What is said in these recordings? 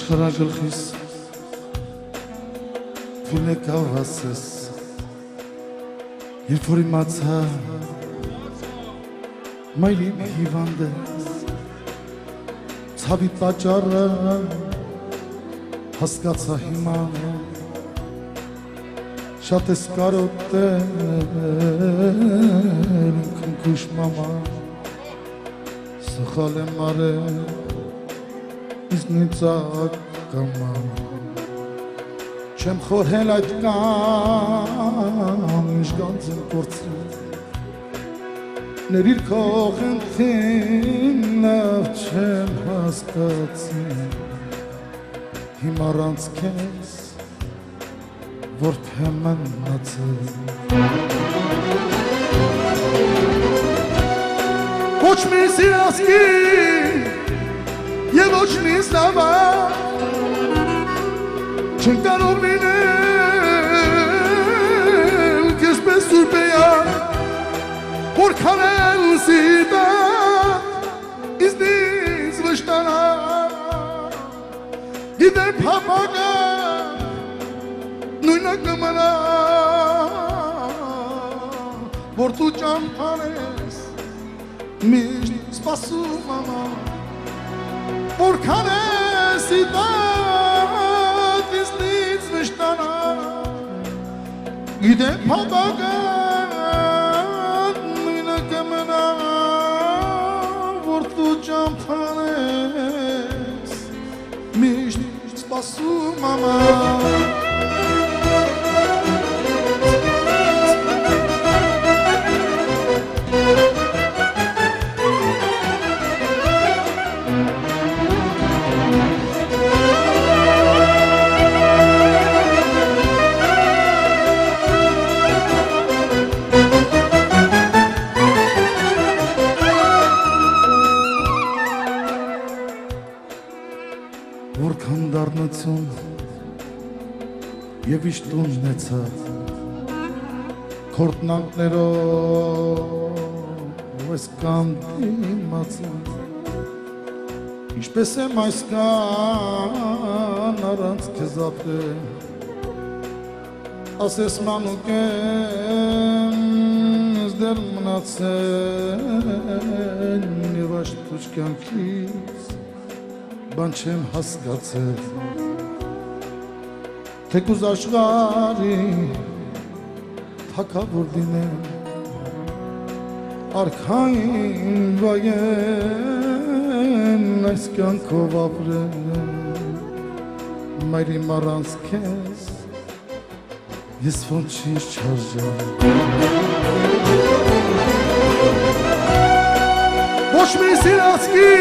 Աշխարհագլխիս Փունեկավ ասես Երբ որ իմացա Մայրիմ հիվանդես Ցավի տաճարը Հասկացա հիմա Շատ ես կարոտել Քնքուշ մամա Սխալ եմ արել Իսկ նիցակ կամա Չեմ խորհել այդ կան Իշգանց եմ կործել Ներիր քո խնդրին լավ չեմ հասկացել Հիմա առանց քեզ Որբ եմ մնացել Ոչ մի սիրասկի Եվ ոչ մի սլավա Չեն կարող լինել Քեզ պես սուրպեյա Որքան էլ սիտա Իզնից վշտանա Գիտեմ հապագա Նույնը կմնա Որ դու ճամփան ես Միշտ սպասում մամա Որքան ես իդատ Իզնից վշտանա Գիտեմ հապագա Նույնը կմնա Որ դու ճամփան ես Միշտ սպասում մամա Որքան դառնություն և իշտուն նեցած Քորտնանքներով ես կամ դիմացած Ինչպես եմ այս կան առանց քեզ ապրել Ասես մանուկ եմ ես դեռ մնացել Եվ աշտուչ կյանքից Բան չեմ հասկացել Թեկուզ աշխարի թակավոր դինեմ Արքային վայեն այս կյանքով ապրեմ Մայրիմ առանց քեզ ես ոչինչ չարժեմ Ոչ մի սիրասկի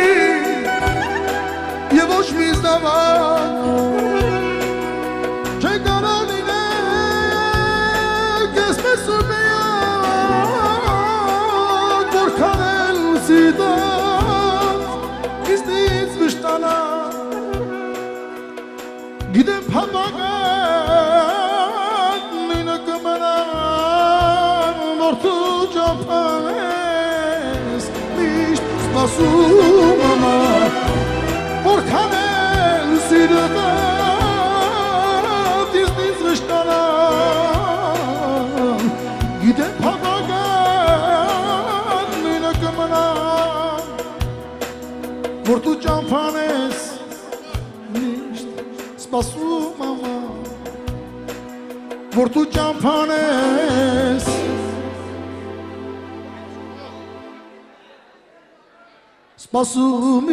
Եվ ոչ մի զդավակ Չէ կարող լինել Կես պես սուրպեյակ Որքան էլ սիտած Իզնից վշտանա Գիտեմ հապագակ Նույնը կմնա Որ դու ճամփան ես Միշտ սպասում մամա Որքան էլ սիրտատ Իզնից վշտանա Գիտեմ հապագատ Նույնը կմնա Որ դու ճամփան ես Միշտ սպասում մամա Որ դու ճամփան ես Սպասում